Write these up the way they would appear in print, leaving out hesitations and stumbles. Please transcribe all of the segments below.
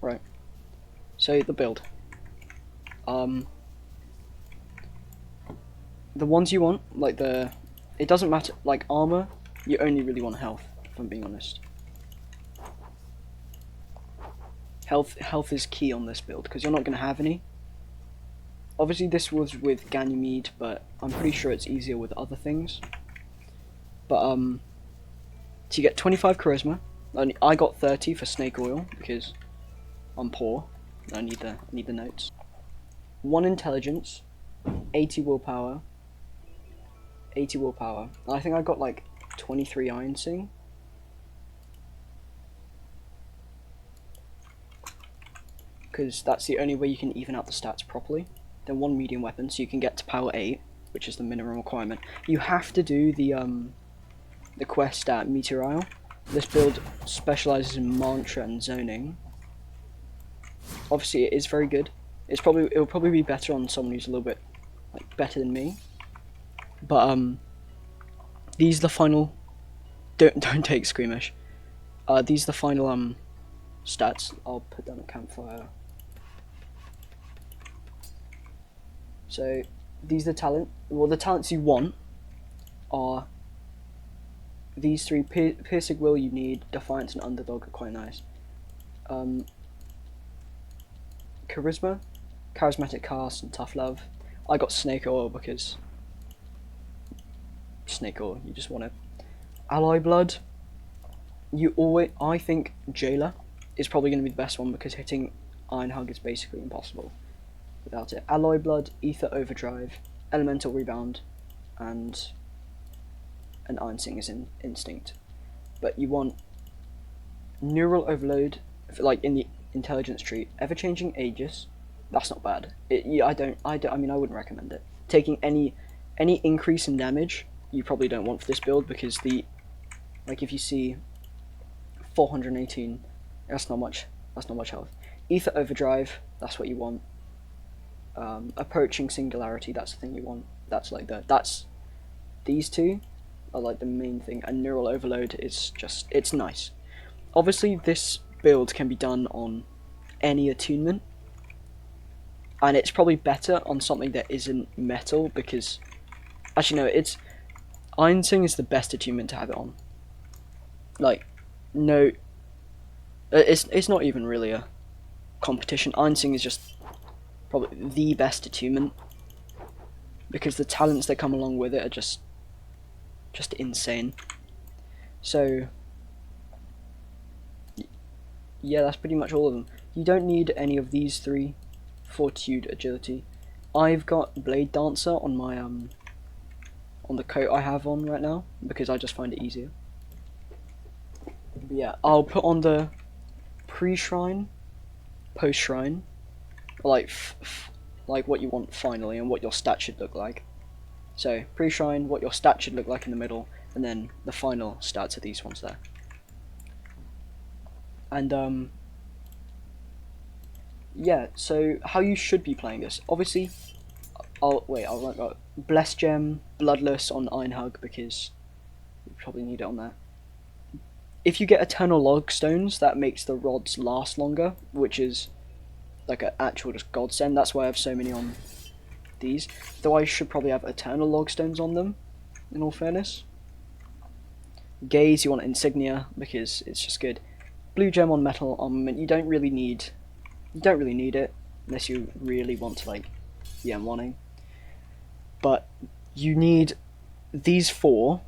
Right. So the build. The ones you want, like it doesn't matter. Like armor, you only really want health. If I'm being honest. Health is key on this build because you're not gonna have any. Obviously, this was with Ganymede, but I'm pretty sure it's easier with other things. But so you get 25 charisma. I got 30 for snake oil because I'm poor. I need the notes. 1 intelligence, 80 willpower, 80 willpower. And I think I got like 23 iron sing. Because that's the only way you can even out the stats properly. Then 1 medium weapon, so you can get to power 8, which is the minimum requirement. You have to do the quest at Meteor Isle. This build specializes in mantra and zoning. Obviously, it is very good. It'll probably be better on someone who's a little bit like better than me. But these are the final. Don't take squeamish. These are the final stats. I'll put down a campfire. So these are the talents you want are these 3. Piercing Will you need, Defiance and Underdog are quite nice. Charisma, Charismatic Cast and Tough Love. I got Snake Oil because Snake Oil, you just want it. Ally Blood, I think Jailer is probably going to be the best one because hitting Iron Hug is basically impossible without it. Alloy Blood, Ether Overdrive, Elemental Rebound, and an Iron Sing is in Instinct. But you want Neural Overload, like in the Intelligence tree. Ever Changing Aegis, that's not bad. I mean, I wouldn't recommend it. Taking any increase in damage, you probably don't want for this build because if you see 418, that's not much health. Ether Overdrive, that's what you want. Approaching Singularity, that's the thing you want. That's these 2 are like the main thing, and Neural Overload is just, it's nice. Obviously, this build can be done on any attunement, and it's probably better on something that isn't metal because, actually no, it's Iron Sing is the best attunement to have it on. Like, no, it's not even really a competition. Iron Sing is just probably the best attunement because the talents that come along with it are just insane. So yeah, that's pretty much all of them. You don't need any of these 3: Fortitude, Agility. I've got Blade Dancer on my on the coat I have on right now because I just find it easier. But yeah, I'll put on the pre-shrine, post-shrine, like what you want finally and what your stat should look like. So pre-shrine, what your stat should look like in the middle, and then the final stats are these ones there. And yeah, so how you should be playing this. Obviously, I'll write Blessed Gem, Bloodless on Iron Hug because you probably need it on there. If you get Eternal Log Stones, that makes the rods last longer, which is like an actual just godsend. That's why I have so many on these. Though I should probably have Eternal Log Stones on them, in all fairness. Gaze, you want Insignia because it's just good. Blue Gem on Metal Armament, you don't really need it unless you really want to, like, yeah, I'm wanting. But you need these 4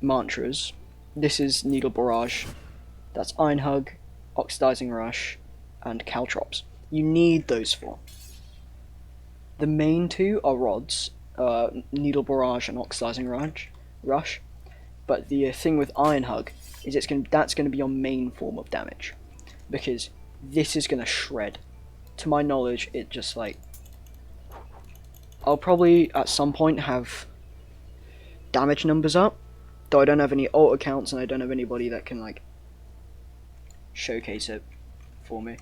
mantras. This is Needle Barrage, that's Iron Hug, Oxidizing Rush, and Caltrops. You need those 4. The main 2 are rods, Needle Barrage and Oxidizing Rush. But the thing with Iron Hug is that's going to be your main form of damage, because this is going to shred. To my knowledge, it just like, I'll probably at some point have damage numbers up, though I don't have any alt accounts and I don't have anybody that can like showcase it for me.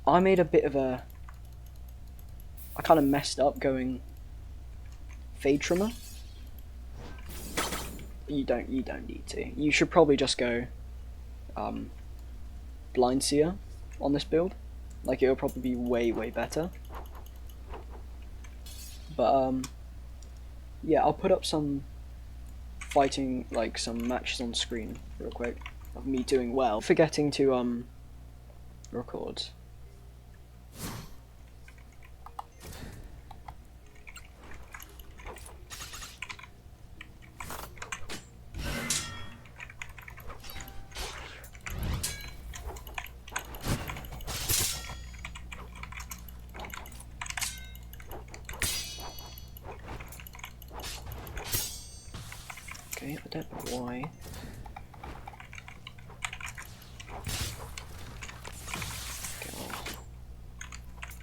I made a bit of I kind of messed up going Fade Trimmer. You don't need to. You should probably just go Blind Seer on this build. Like, it would probably be way better. But yeah, I'll put up some fighting, like some matches on screen real quick of me doing well. Forgetting to record. Okay, I don't know why.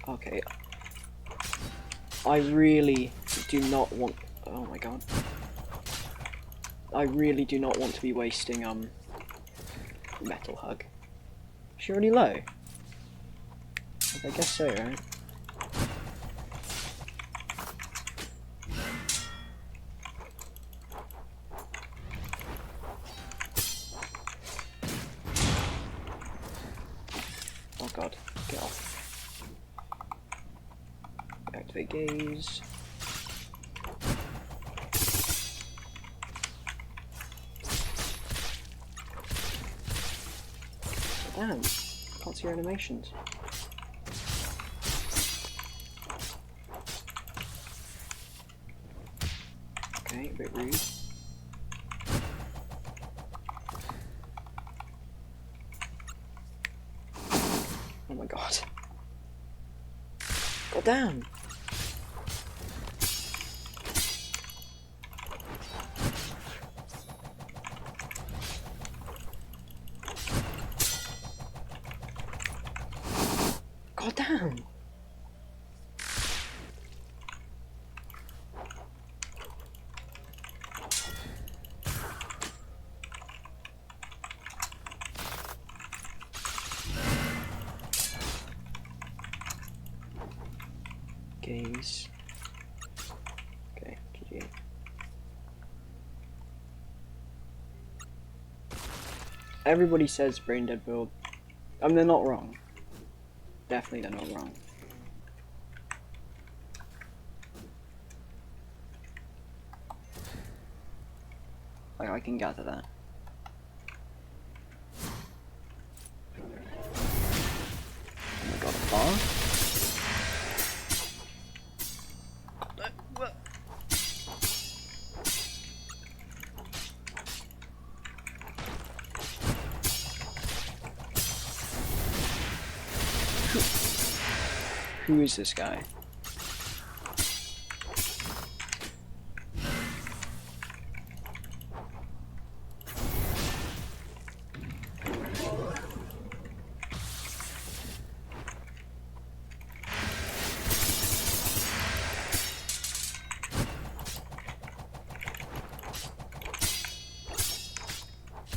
Okay. I really do not want. Oh my god. I really do not want to be wasting Metal Hug. Is she already low? I guess so, right? Oh god, get off. Activate gaze. Damn, can't see your animations. Okay, a bit rude. Oh my god. God damn! God damn! Gaze. Okay, GG. Everybody says brain dead build. I mean, they're not wrong. Definitely they're not wrong. I can gather that. Oh my god, a bar? Who is this guy?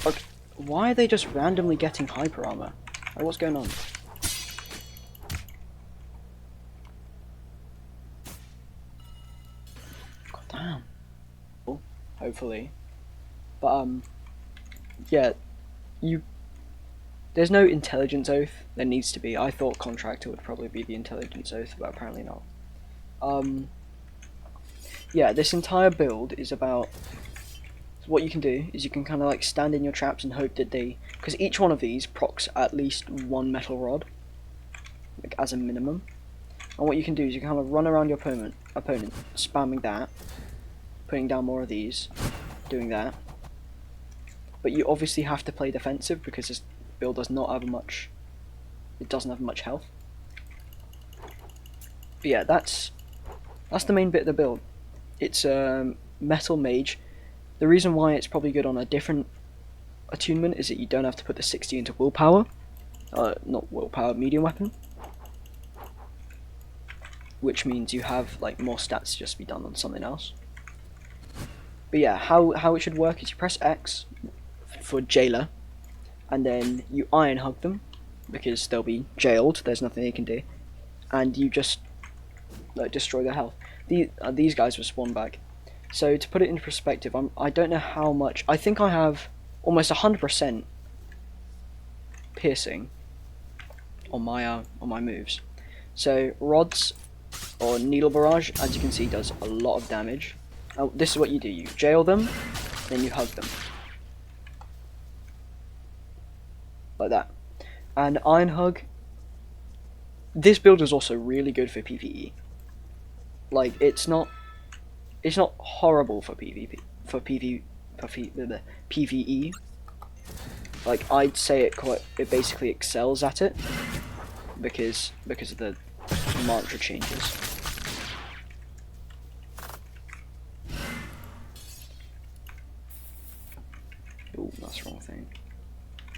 Okay, why are they just randomly getting hyper armor? Like, what's going on? God damn. Hopefully. But yeah, there's no intelligence oath. There needs to be. I thought contractor would probably be the intelligence oath, but apparently not. Yeah, this entire build is about. What you can do is you can kind of like stand in your traps and hope that they, because each one of these procs at least one metal rod, like as a minimum. And what you can do is you can kind of run around your opponent, spamming that, putting down more of these, doing that. But you obviously have to play defensive because this build does not have much. It doesn't have much health. But yeah, that's the main bit of the build. It's metal mage. The reason why it's probably good on a different attunement is that you don't have to put the 60 into willpower. Not willpower, medium weapon. Which means you have like more stats to just be done on something else. But yeah, how it should work is you press X for jailer, and then you iron hug them because they'll be jailed. There's nothing they can do, and you just like destroy their health. These guys will spawn back. So to put it into perspective, I don't know how much. I think I have almost 100% piercing, on my moves. So rods or needle barrage, as you can see, does a lot of damage. Oh, this is what you do: you jail them, then you hug them, like that. And Iron Hug. This build is also really good for PvE. Like it's not horrible for PvP for PvE. Like I'd say it basically excels at it because of the mantra changes. Oh, that's the wrong thing.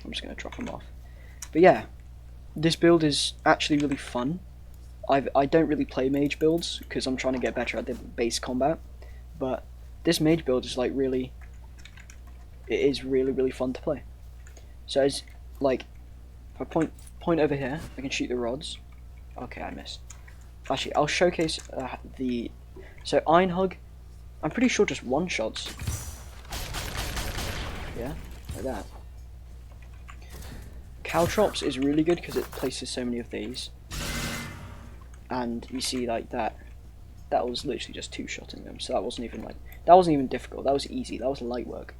I'm just gonna drop them off. But yeah, this build is actually really fun. I don't really play mage builds because I'm trying to get better at the base combat, but this mage build is like really fun to play. So as like if I point over here, I can shoot the rods. Okay, I missed. Actually, I'll showcase so Iron Hug. I'm pretty sure just one shots. Yeah, like that. Caltrops is really good because it places so many of these. And you see like that was literally just two-shotting them, so that wasn't even difficult, that was easy, that was light work.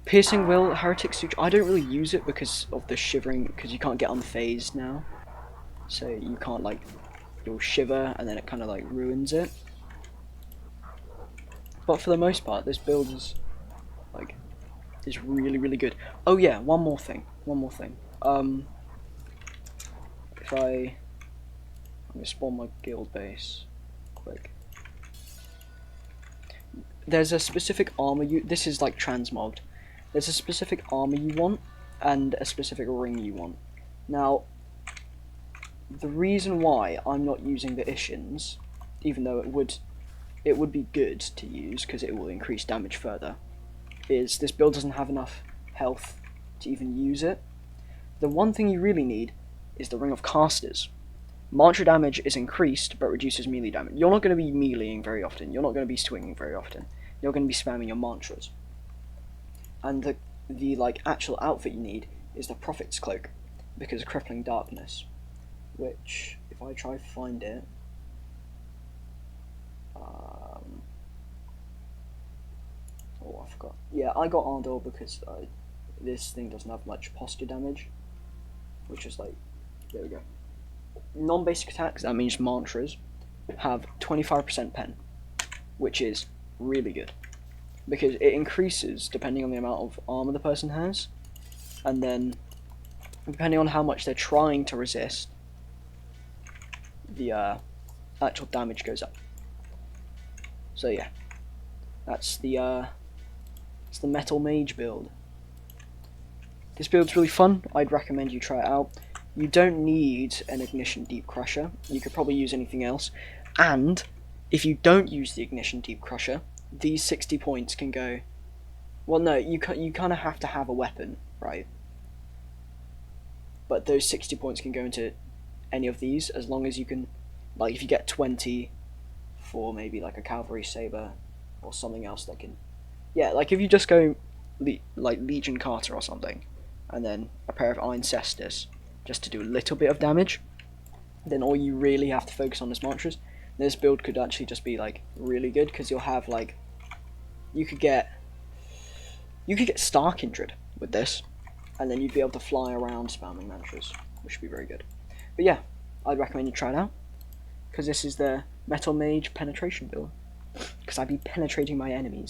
Piercing Will, Heretic Suture, I don't really use it because of the shivering, because you can't get unfazed now. So you can't like, you'll shiver and then it kind of like ruins it. But for the most part, this build is really good. Oh yeah, one more thing. If I'm gonna spawn my guild base quick. There's a specific armor this is like transmogged. There's a specific armor you want and a specific ring you want. Now, the reason why I'm not using the Ishins, even though it would be good to use because it will increase damage further, is this build doesn't have enough health to even use it. The one thing you really need is the Ring of Casters. Mantra damage is increased, but reduces melee damage. You're not going to be meleeing very often. You're not going to be swinging very often. You're going to be spamming your mantras. And the like actual outfit you need is the Prophet's Cloak, because of Crippling Darkness. Which, if I try to find it, oh, I forgot. Yeah, I got Ardor because this thing doesn't have much posture damage, which is like, there we go. Non-basic attacks, that means mantras, have 25% pen, which is really good because it increases depending on the amount of armor the person has, and then depending on how much they're trying to resist, the actual damage goes up. So yeah, that's the Metal Mage build. This build's really fun. I'd recommend you try it out. You don't need an Ignition Deep Crusher. You could probably use anything else. And if you don't use the Ignition Deep Crusher, these 60 points can go... Well, no, you kind of have to have a weapon, right? But those 60 points can go into any of these, as long as you can... Like, if you get 20 for maybe, like, a Cavalry Saber or something else that can... Yeah, like, if you just go, like, Legion Carter or something, and then a pair of Iron Cestus, just to do a little bit of damage, then all you really have to focus on is mantras. This build could actually just be like really good because you'll have like you could get Star Kindred with this, and then you'd be able to fly around spamming mantras, which would be very good. But yeah, I'd recommend you try it out because this is the Metal Mage penetration build, because I'd be penetrating my enemies.